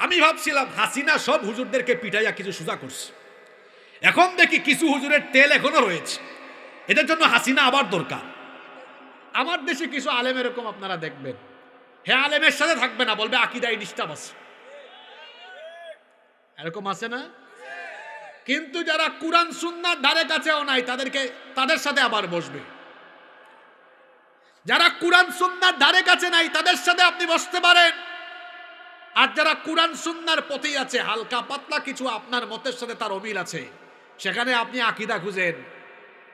আমি ভাবছিলাম হাসিনা সব হুজুরদেরকে পিটাইয়া কিছু সোজা করছে, এখন দেখি কিছু হুজুরের তেল এখনো রয়েছে, এদের জন্য হাসিনা আবার দরকার। আমার দেশে কিছু আলেম এরকম আপনারা দেখবেন, হ্যাঁ আলেমের সাথে থাকবে না, বলবে আকীদায় ডিস্টার্ব আছে, এরকম আছে না? কিন্তু যারা কুরআন সুন্নাহর ধারে কাছেও নাই তাদের সাথে আবার বসবে। যারা কুরআন সুন্নাহর ধারে কাছে নাই তাদের সাথে আপনি বসতে পারেন, আর যারা কুরআন সুন্নাহর পথেই আছে, হালকা পাতলা কিছু আপনার মতের সাথে তার অমিল আছে, সেখানে আপনি আকীদা খুঁজেন।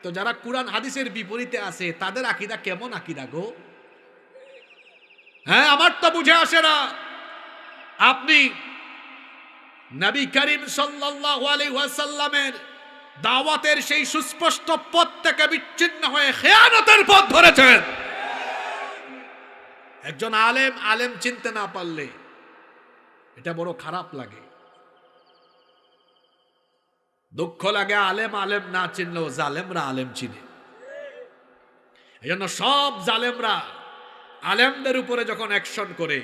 তো যারা কুরআন হাদিসের বিপরীতে আছে তাদের আকীদা কেমন আকীদা গো? হ্যাঁ, আমার তো বুঝে আসে না। আপনি নবী করিম সাল্লাল্লাহু আলাইহি ওয়াসাল্লামের দাওয়াতের সেই সুস্পষ্ট পথ থেকে বিচ্ছিন্ন হয়ে খেয়ানতের পথ ধরেছেন। একজন আলেম চিনতে না পারলে এটা বড় খারাপ লাগে, দুঃখ লাগে। আলেম না চিনলেও জালেমরা আলেম চিনে। এই জন্য সব জালেমরা আলেমদের উপরে যখন অ্যাকশন করে,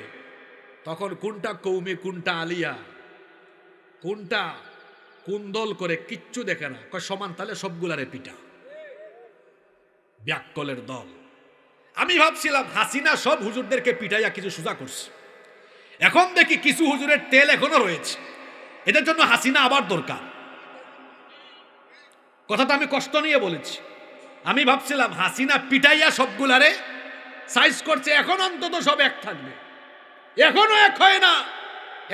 তখন কোনটা কৌমি, কোনটা আলিয়া, কোনটা কোন দল করে কিচ্ছু দেখে না, কয় সমান তালে সবগুলারে পিটা, ব্যাককলের দল। আমি ভাবছিলাম হাসিনা সব হুজুরদেরকে পিটাইয়া কিছু সোজা করছে, এখন দেখি কিছু হুজুরের তেল এখনো রয়েছে, এদের জন্য হাসিনা আবার দরকার। কথাটা আমি কষ্ট নিয়ে বলেছি। আমি ভাবছিলাম হাসিনা পিটাইয়া সবগুলারে সাইজ করছে, এখন অন্তত সব এক থাকবে, এখনো এক হয় না।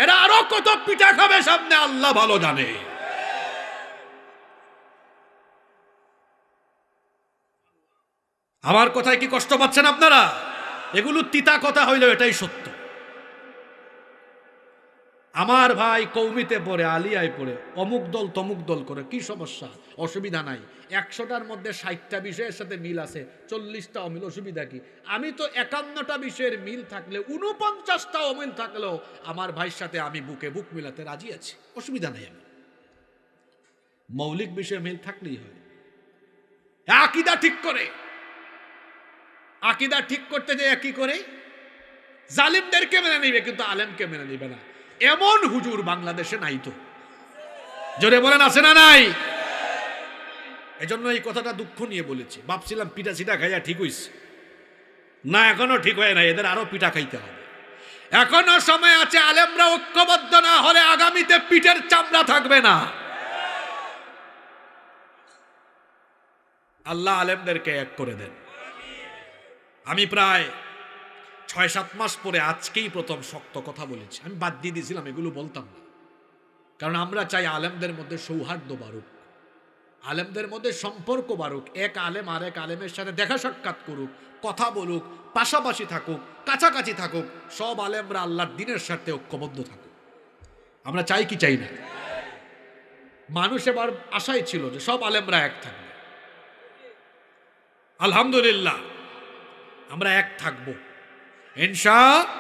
এরা আরো কত পিটা খাবে সামনে, আল্লাহ ভালো জানে। আমার কথায় কি কষ্ট পাচ্ছেন আপনারা? এগুলো তিতা কথা হইলেও এটাই সত্য। আমার ভাই কৌমিতে পড়ে, আলিয়ায় পড়ে, অমুক দল তমুক দল করে, কি সমস্যা? অসুবিধা নাই। 100টার মধ্যে 60টা বিষয়ের সাথে মিল আছে, 40টা অমিল, অসুবিধা কি? আমি তো 51টা বিষয়ের মিল থাকলে 49টা অমিল থাকলেও আমার ভাইয়ের সাথে আমি বুকে বুক মিলাতে রাজি আছি, অসুবিধা নাই। আমি মৌলিক বিষয়ে মিল থাকলেই হয়। আকীদা ঠিক করে, আকীদা ঠিক করতে যে কি করে জালিমদেরকে মেনে নিবে, কিন্তু আলেমকে মেনে নিবে না। এমন হুজুর বাংলাদেশে নাই তো, জোরে বলেন আছে না নাই? এজন্য এই কথাটা দুঃখ নিয়ে বলেছি। ভাবছিলাম পিঠা সিটা খাইয়া ঠিক হইছে, না এখনো ঠিক হয় না, এদের আরো পিঠা খাইতে হবে। এখনো সময় আছে, আলেমরা ঐক্যবদ্ধ না হলে আগামীতে পিঠের চামড়া থাকবে না। আল্লাহ আলেমদেরকে এক করে দেন। আমি প্রায় 6-7 মাস পরে আজকেই প্রথম শক্ত কথা বলেছি। আমি বাদ দিয়ে দিয়েছিলাম, এগুলো বলতাম না, কারণ আমরা চাই আলেমদের মধ্যে সৌহার্দ্য বাড়ুক, আলেমদের মধ্যে সম্পর্ক বাড়ুক, এক আলেম আরেক আলেমের সাথে দেখা সাক্ষাৎ করুক, কথা বলুক, পাশাপাশি থাকুক, কাছাকাছি থাকুক, সব আলেমরা আল্লাহর দ্বীনের সাথে ঐক্যবদ্ধ থাকুক। আমরা চাই কি চাই না? মানুষ এবার আশাই ছিল যে সব আলেমরা এক থাকবে। আলহামদুলিল্লাহ আমরা এক থাকবো ইনশাআল্লাহ।